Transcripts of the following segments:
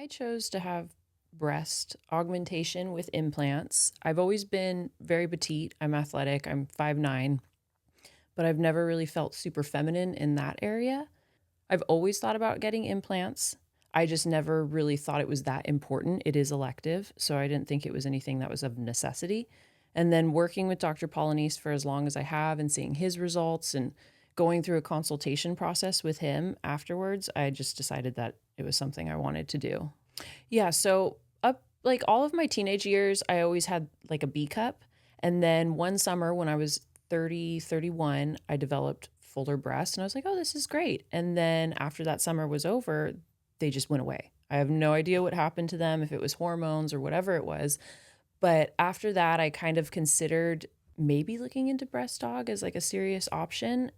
I chose to have breast augmentation with implants, I've always been very petite. I'm athletic. I'm 5'9", but I've never really felt super feminine in that area. I've always thought about getting implants. I just never really thought it was that important. It is elective, so I didn't think it was anything that was of necessity. And then working with Dr. Polynice for as long as I have and seeing his results and going through a consultation process with him afterwards, I just decided that it was something I wanted to do. Yeah, so up like all of my teenage years, I always had like a B cup. And then one summer when I was 30, 31, I developed fuller breasts and I was like, oh, this is great. And then after that summer was over, they just went away. I have no idea what happened to them, if it was hormones or whatever it was. But after that, I kind of considered maybe looking into breast aug as like a serious option.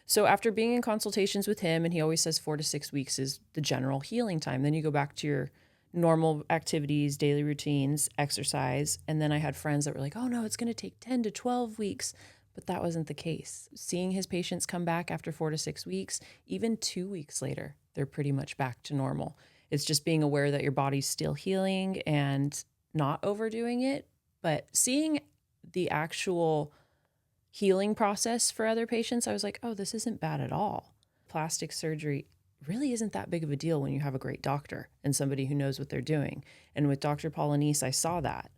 So after being in consultations with him, and he always says 4 to 6 weeks is the general healing time. Then you go back to your normal activities, daily routines, exercise. And then I had friends that were like, oh no, it's going to take 10 to 12 weeks. But that wasn't the case. Seeing his patients come back after 4 to 6 weeks, even 2 weeks later, they're pretty much back to normal. It's just being aware that your body's still healing and not overdoing it, but seeing the actual healing process for other patients, I was like, oh, this isn't bad at all. Plastic surgery really isn't that big of a deal when you have a great doctor and somebody who knows what they're doing. And with Dr. Polynice, I saw that.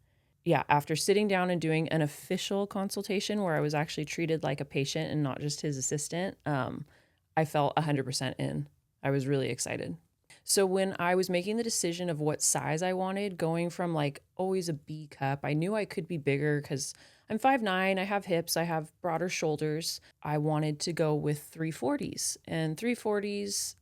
Yeah, after sitting down and doing an official consultation where I was actually treated like a patient and not just his assistant, I felt 100% in. I was really excited. So when I was making the decision of what size I wanted, going from like always a B cup, I knew I could be bigger because I'm 5'9", I have hips, I have broader shoulders. I wanted to go with 340s, and 340s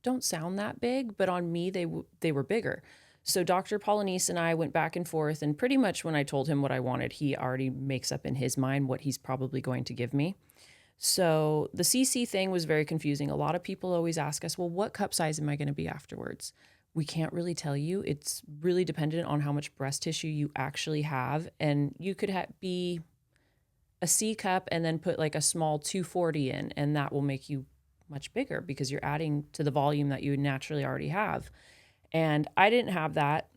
don't sound that big, but on me, they were bigger. So Dr. Polynice and I went back and forth, and pretty much when I told him what I wanted, he already makes up in his mind what he's probably going to give me. So the CC thing was very confusing. A lot of people always ask us, well, what cup size am I going to be afterwards? We can't really tell you. It's really dependent on how much breast tissue you actually have. And you could be a C cup and then put like a small 240 in, and that will make you much bigger because you're adding to the volume that you naturally already have. And I didn't have that.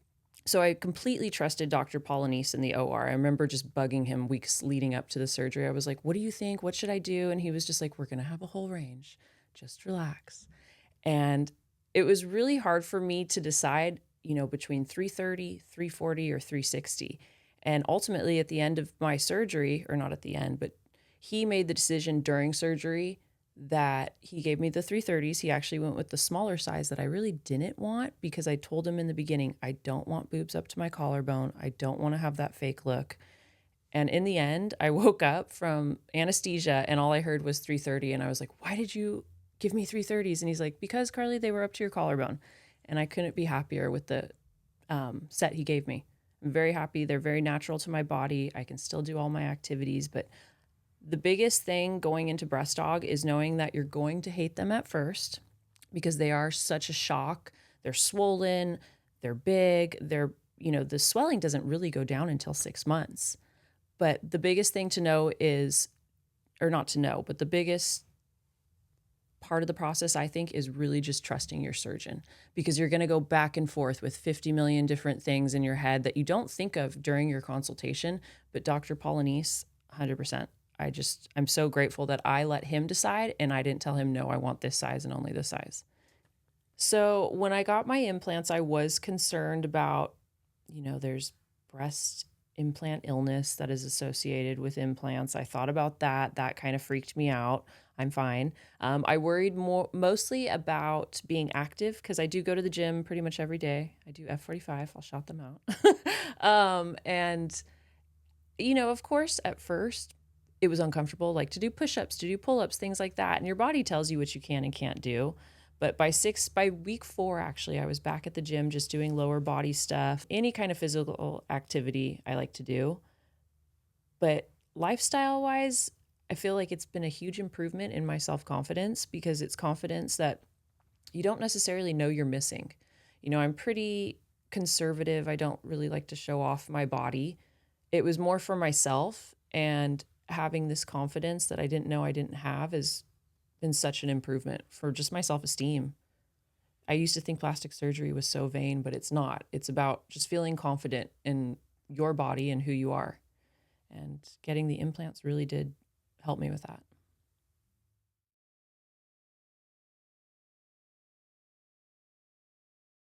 So I completely trusted Dr. Polynice in the OR. I remember just bugging him weeks leading up to the surgery. I was like, what do you think? What should I do? And he was just like, we're going to have a whole range. Just relax. And it was really hard for me to decide, between 330, 340, or 360. And ultimately at the end of my surgery, or not at the end, but he made the decision during surgery that he gave me the 330s. He actually went with the smaller size that I really didn't want because I told him in the beginning, I don't want boobs up to my collarbone. I don't want to have that fake look. And in the end, I woke up from anesthesia and all I heard was 330. And I was like, why did you give me 330s? And he's like, because Carly, they were up to your collarbone. And I couldn't be happier with the set he gave me. I'm very happy. They're very natural to my body. I can still do all my activities, but the biggest thing going into breast aug is knowing that you're going to hate them at first because they are such a shock. They're swollen, they're big, the swelling doesn't really go down until 6 months. But the biggest thing to know is, or not to know, but the biggest part of the process, I think, is really just trusting your surgeon because you're going to go back and forth with 50 million different things in your head that you don't think of during your consultation. But Dr. Polynice, 100%. I'm so grateful that I let him decide and I didn't tell him, no, I want this size and only this size. So when I got my implants, I was concerned about, there's breast implant illness that is associated with implants. I thought about that. That kind of freaked me out. I'm fine. I worried mostly about being active because I do go to the gym pretty much every day. I do F45. I'll shout them out. Of course, at first, it was uncomfortable, like to do push-ups, to do pull-ups, things like that. And your body tells you what you can and can't do. But by week 4, actually, I was back at the gym just doing lower body stuff, any kind of physical activity I like to do. But lifestyle-wise, I feel like it's been a huge improvement in my self-confidence because it's confidence that you don't necessarily know you're missing. I'm pretty conservative. I don't really like to show off my body. It was more for myself, and having this confidence that I didn't know I didn't have has been such an improvement for just my self-esteem. I used to think plastic surgery was so vain, but it's not. It's about just feeling confident in your body and who you are. And getting the implants really did help me with that.